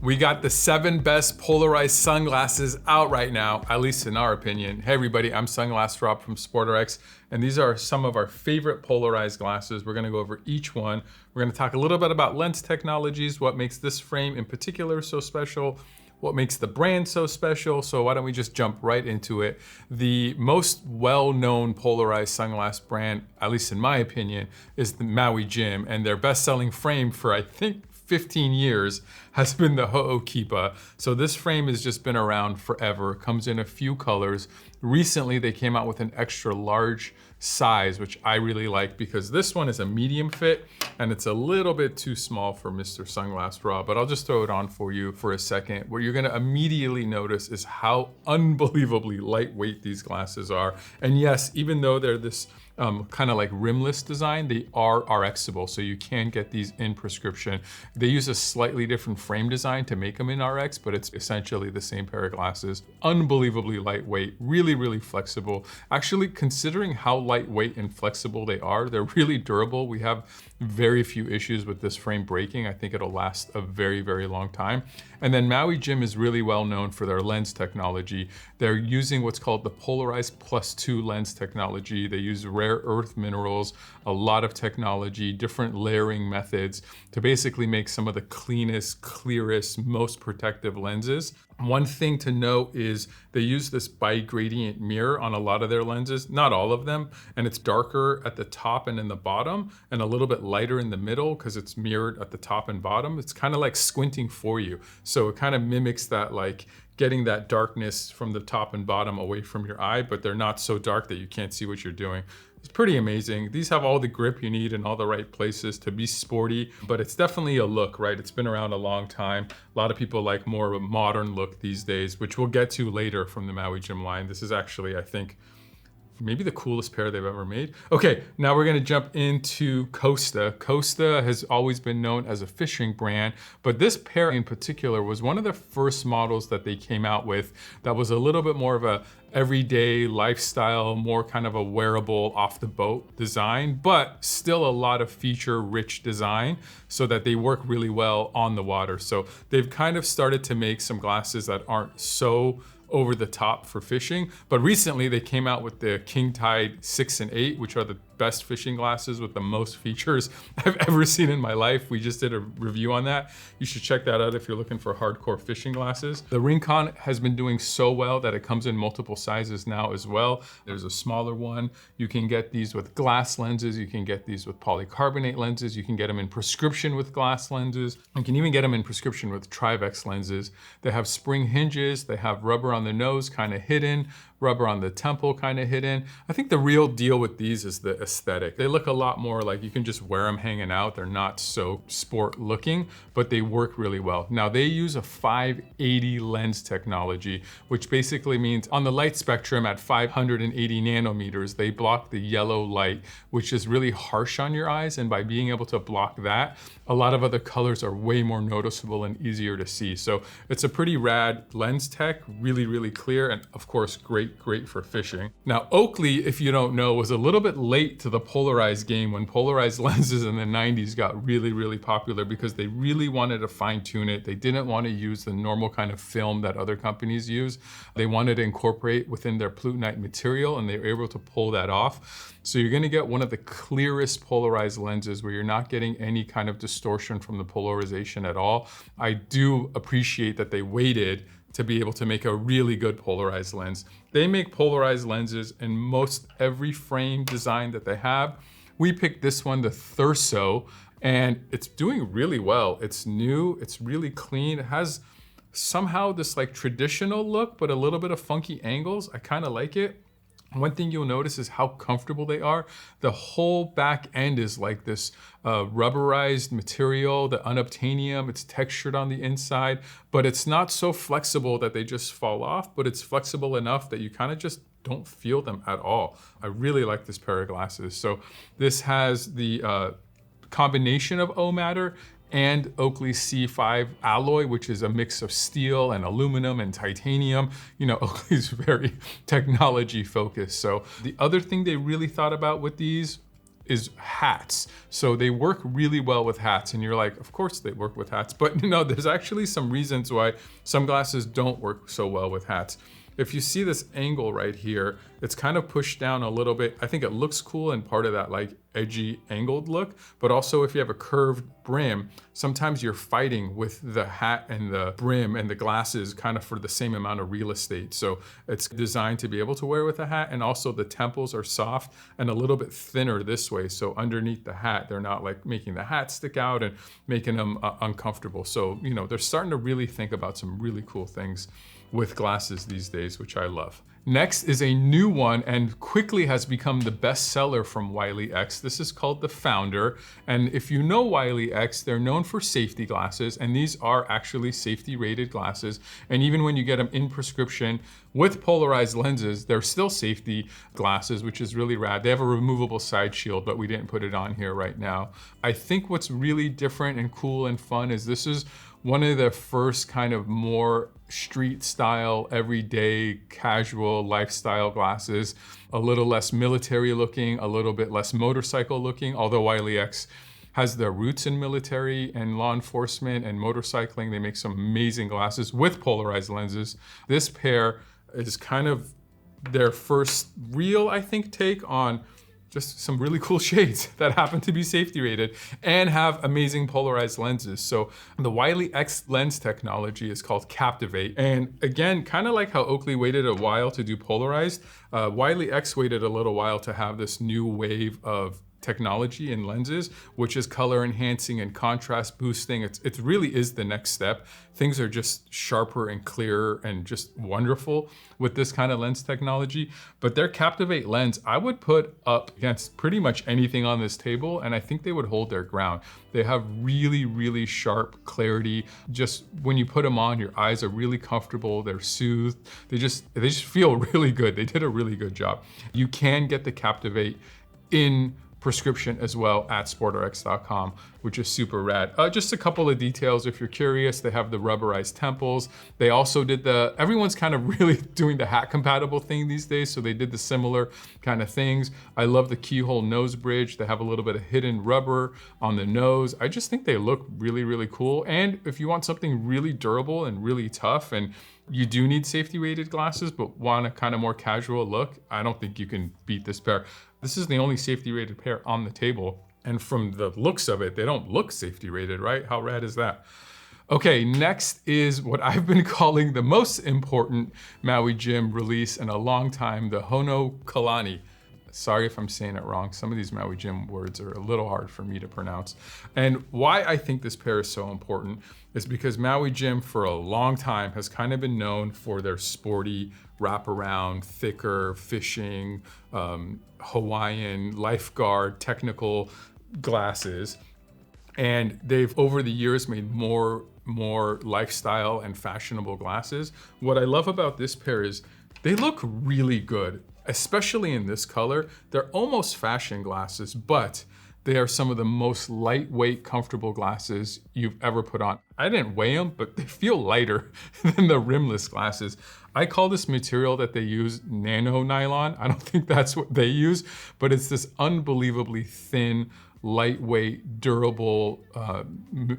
We got the 7 best polarized sunglasses out right now, at least in our opinion. Hey everybody, I'm Sunglass Rob from SportRx, and these are some of our favorite polarized glasses. We're gonna go over each one. We're gonna talk a little bit about lens technologies, what makes this frame in particular so special, what makes the brand so special. So why don't we just jump right into it. The most well-known polarized sunglass brand, at least in my opinion, is the Maui Jim, and their best-selling frame for, I think, 15 years has been the Ho'okipa. So this frame has just been around forever, comes in a few colors. Recently, they came out with an extra large size, which I really like because this one is a medium fit and it's a little bit too small for Mr. Sunglass Rob, but I'll just throw it on for you for a second. What you're gonna immediately notice is how unbelievably lightweight these glasses are. And yes, even though they're this kind of like rimless design, they are RXable, so you can get these in prescription. They use a slightly different frame design to make them in RX, but it's essentially the same pair of glasses. Unbelievably lightweight, really, really flexible. Actually, considering how lightweight and flexible they are, they're really durable. We have very few issues with this frame breaking. I think it'll last a very, very long time. And then Maui Jim is really well known for their lens technology. They're using what's called the Polarized +2 lens technology. They use rare earth minerals, a lot of technology, different layering methods to basically make some of the cleanest, clearest, most protective lenses. One thing to note is they use this bi-gradient mirror on a lot of their lenses, not all of them, and it's darker at the top and in the bottom and a little bit lighter in the middle because it's mirrored at the top and bottom. It's kind of like squinting for you. So it kind of mimics that, like getting that darkness from the top and bottom away from your eye, but they're not so dark that you can't see what you're doing. It's pretty amazing. These have all the grip you need in all the right places to be sporty, but it's definitely a look, right? It's been around a long time. A lot of people like more of a modern look these days, which we'll get to later from the Maui Jim line. This is actually, I think, maybe the coolest pair they've ever made. Okay, now we're gonna jump into Costa. Costa has always been known as a fishing brand, but this pair in particular was one of the first models that they came out with that was a little bit more of a everyday lifestyle, more kind of a wearable off the boat design, but still a lot of feature rich design so that they work really well on the water. So they've kind of started to make some glasses that aren't so over the top for fishing, but recently they came out with the King Tide 6 and 8, which are the best fishing glasses with the most features I've ever seen in my life. We just did a review on that. You should check that out if you're looking for hardcore fishing glasses. The Rincon has been doing so well that it comes in multiple sizes now as well. There's a smaller one. You can get these with glass lenses. You can get these with polycarbonate lenses. You can get them in prescription with glass lenses. You can even get them in prescription with Trivex lenses. They have spring hinges. They have rubber on the nose kind of hidden, rubber on the temple kind of hidden. I think the real deal with these is the aesthetic. They look a lot more like you can just wear them hanging out. They're not so sport looking, but they work really well. Now they use a 580 lens technology, which basically means on the light spectrum at 580 nanometers, they block the yellow light, which is really harsh on your eyes. And by being able to block that, a lot of other colors are way more noticeable and easier to see. So it's a pretty rad lens tech, really, really clear, and of course, great for fishing. Now, Oakley, if you don't know, was a little bit late to the polarized game when polarized lenses in the 90s got really, really popular because they really wanted to fine tune it. They didn't want to use the normal kind of film that other companies use. They wanted to incorporate within their plutonite material, and they were able to pull that off. So you're gonna get one of the clearest polarized lenses where you're not getting any kind of distortion from the polarization at all. I do appreciate that they waited to be able to make a really good polarized lens. They make polarized lenses in most every frame design that they have. We picked this one, the Thurso, and it's doing really well. It's new, it's really clean. It has somehow this like traditional look, but a little bit of funky angles. I kind of like it. One thing you'll notice is how comfortable they are. The whole back end is like this rubberized material, the unobtainium. It's textured on the inside, but it's not so flexible that they just fall off, but it's flexible enough that you kind of just don't feel them at all. I really like this pair of glasses. So this has the combination of O-Matter and Oakley C5 alloy, which is a mix of steel and aluminum and titanium. You know, Oakley's very technology focused. So the other thing they really thought about with these is hats. So they work really well with hats, and you're like, of course they work with hats, but no, there's actually some reasons why some glasses don't work so well with hats. If you see this angle right here, it's kind of pushed down a little bit. I think it looks cool and part of that like edgy angled look, but also if you have a curved brim, sometimes you're fighting with the hat and the brim and the glasses kind of for the same amount of real estate. So it's designed to be able to wear with a hat, and also the temples are soft and a little bit thinner this way. So underneath the hat, they're not like making the hat stick out and making them uncomfortable. So, you know, they're starting to really think about some really cool things with glasses these days, which I love. Next is a new one and quickly has become the best seller from Wiley X. This is called the Founder. And if you know Wiley X, they're known for safety glasses, and these are actually safety rated glasses. And even when you get them in prescription with polarized lenses, they're still safety glasses, which is really rad. They have a removable side shield, but we didn't put it on here right now. I think what's really different and cool and fun is this is one of the first kind of more street style, everyday, casual lifestyle glasses, a little less military looking, a little bit less motorcycle looking, although Wiley X has their roots in military and law enforcement and motorcycling. They make some amazing glasses with polarized lenses. This pair is kind of their first real, I think, take on just some really cool shades that happen to be safety rated and have amazing polarized lenses. So the Wiley X lens technology is called Captivate. And again, kind of like how Oakley waited a while to do polarized, Wiley X waited a little while to have this new wave of technology in lenses, which is color enhancing and contrast boosting. It really is the next step. Things are just sharper and clearer and just wonderful with this kind of lens technology. But their Captivate lens, I would put up against pretty much anything on this table, and I think they would hold their ground. They have really, really sharp clarity. Just when you put them on, your eyes are really comfortable. They're soothed. They just feel really good. They did a really good job. You can get the Captivate in prescription as well at sportrx.com, which is super rad. Just a couple of details if you're curious. They have the rubberized temples. They also did everyone's kind of really doing the hat compatible thing these days, so they did the similar kind of things. I love the keyhole nose bridge. They have a little bit of hidden rubber on the nose. I just think they look really, really cool. And if you want something really durable and really tough, and you do need safety rated glasses, but want a kind of more casual look, I don't think you can beat this pair. This is the only safety rated pair on the table. And from the looks of it, they don't look safety rated, right? How rad is that? Okay, next is what I've been calling the most important Maui Jim release in a long time, the Honokalani. Sorry if I'm saying it wrong. Some of these Maui Jim words are a little hard for me to pronounce. And why I think this pair is so important is because Maui Jim for a long time has kind of been known for their sporty wraparound, thicker fishing, Hawaiian lifeguard technical glasses. And they've over the years made more lifestyle and fashionable glasses. What I love about this pair is they look really good, especially in this color. They're almost fashion glasses, but they are some of the most lightweight, comfortable glasses you've ever put on. I didn't weigh them, but they feel lighter than the rimless glasses. I call this material that they use nano nylon. I don't think that's what they use, but it's this unbelievably thin, lightweight, durable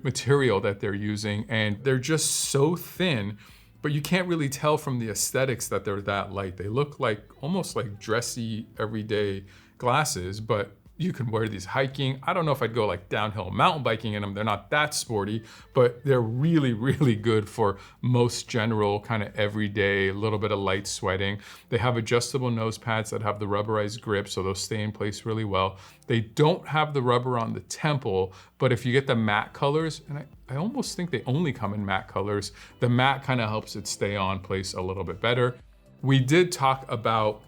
material that they're using. And they're just so thin, but you can't really tell from the aesthetics that they're that light. They look like almost like dressy, everyday glasses, but you can wear these hiking. I don't know if I'd go like downhill mountain biking in them. They're not that sporty, but they're really, really good for most general kind of everyday, a little bit of light sweating. They have adjustable nose pads that have the rubberized grip, so they'll stay in place really well. They don't have the rubber on the temple, but if you get the matte colors, and I almost think they only come in matte colors, the matte kind of helps it stay on place a little bit better. We did talk about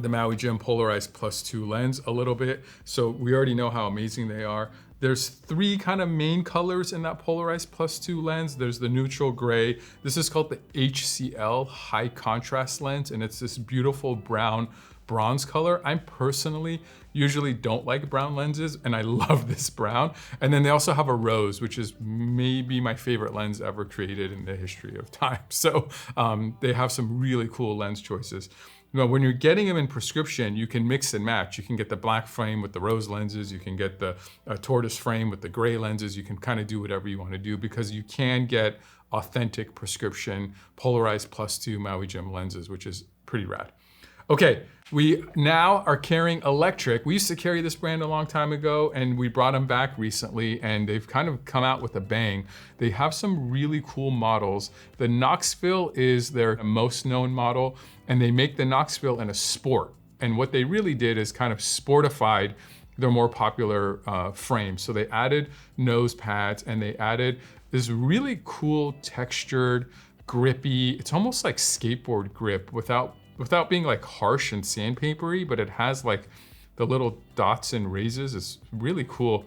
the Maui Jim Polarized +2 lens a little bit, so we already know how amazing they are. There's three kind of main colors in that Polarized +2 lens. There's the neutral gray. This is called the HCL high contrast lens, and it's this beautiful brown bronze color. I personally usually don't like brown lenses, and I love this brown. And then they also have a rose, which is maybe my favorite lens ever created in the history of time. So they have some really cool lens choices. Now, when you're getting them in prescription, you can mix and match. You can get the black frame with the rose lenses. You can get the tortoise frame with the gray lenses. You can kind of do whatever you want to do because you can get authentic prescription Polarized +2 Maui Jim lenses, which is pretty rad. Okay, we now are carrying electric. We used to carry this brand a long time ago and we brought them back recently and they've kind of come out with a bang. They have some really cool models. The Knoxville is their most known model and they make the Knoxville in a sport. And what they really did is kind of sportified their more popular frames. So they added nose pads and they added this really cool textured, grippy, it's almost like skateboard grip without being like harsh and sandpapery, but it has like the little dots and raises. It's really cool.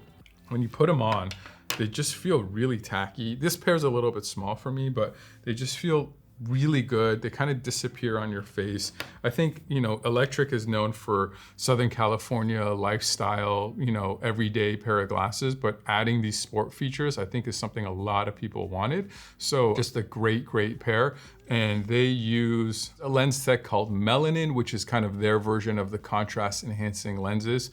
When you put them on, they just feel really tacky. This pair's a little bit small for me, but they just feel really good. They kind of disappear on your face. I think, you know, electric is known for Southern California lifestyle, you know, everyday pair of glasses, but adding these sport features, I think is something a lot of people wanted. So just a great, great pair. And they use a lens tech called Melanin, which is kind of their version of the contrast enhancing lenses.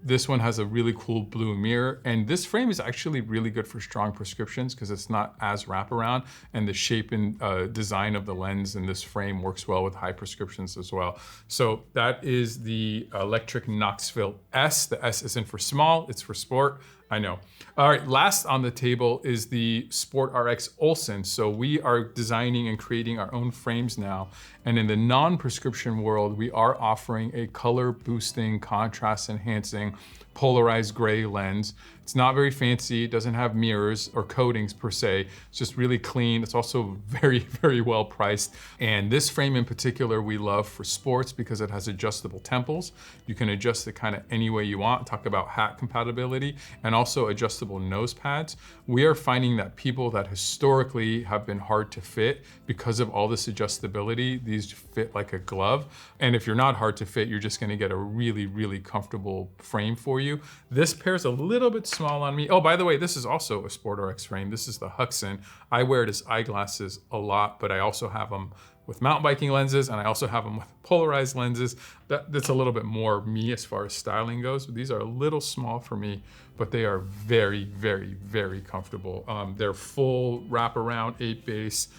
This one has a really cool blue mirror. And this frame is actually really good for strong prescriptions because it's not as wraparound and the shape and design of the lens in this frame works well with high prescriptions as well. So that is the electric Knoxville S. The S isn't for small, it's for sport. I know. All right, last on the table is the SportRx Olsen. So we are designing and creating our own frames now. And in the non-prescription world, we are offering a color boosting, contrast enhancing, polarized gray lens. It's not very fancy, it doesn't have mirrors or coatings per se. It's just really clean. It's also very, very well priced. And this frame in particular, we love for sports because it has adjustable temples. You can adjust it kind of any way you want. Talk about hat compatibility and also adjustable nose pads. We are finding that people that historically have been hard to fit because of all this adjustability, these fit like a glove. And if you're not hard to fit, you're just gonna get a really, really comfortable frame for you. This pair's a little bit small on me. Oh, by the way, this is also a SportRx frame. This is the Huxon. I wear it as eyeglasses a lot, but I also have them with mountain biking lenses and I also have them with polarized lenses. That's a little bit more me as far as styling goes. These are a little small for me, but they are very, very, very comfortable. They're full wraparound 8 base,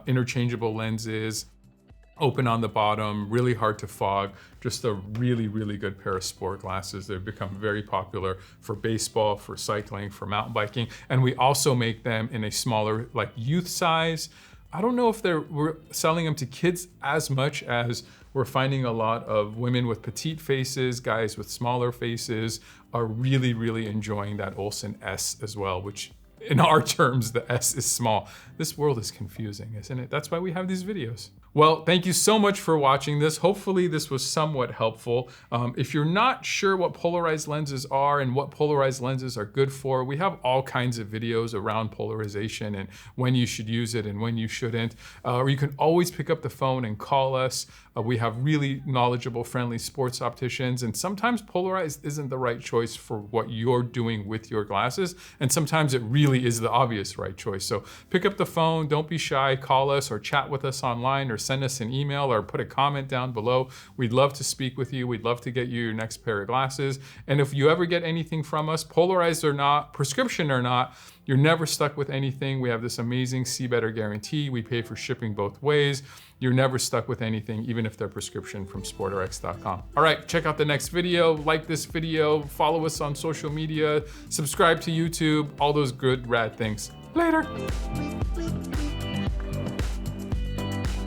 interchangeable lenses, open on the bottom, really hard to fog, just a really, really good pair of sport glasses. They've become very popular for baseball, for cycling, for mountain biking. And we also make them in a smaller, like youth size. I don't know if we're selling them to kids as much as we're finding a lot of women with petite faces, guys with smaller faces are really, really enjoying that Olsen S as well, which in our terms, the S is small. This world is confusing, isn't it? That's why we have these videos. Well, thank you so much for watching this. Hopefully this was somewhat helpful. If you're not sure what polarized lenses are and what polarized lenses are good for, we have all kinds of videos around polarization and when you should use it and when you shouldn't. Or you can always pick up the phone and call us. We have really knowledgeable, friendly sports opticians, and sometimes polarized isn't the right choice for what you're doing with your glasses, and sometimes it really is the obvious right choice. So pick up the phone, don't be shy, call us or chat with us online or send us an email or put a comment down below. We'd love to speak with you. We'd love to get you your next pair of glasses. And if you ever get anything from us, polarized or not, prescription or not, you're never stuck with anything. We have this amazing See Better guarantee. We pay for shipping both ways. You're never stuck with anything, even if they're prescription from sportrx.com. All right, check out the next video, like this video, follow us on social media, subscribe to YouTube, all those good, rad things. Later.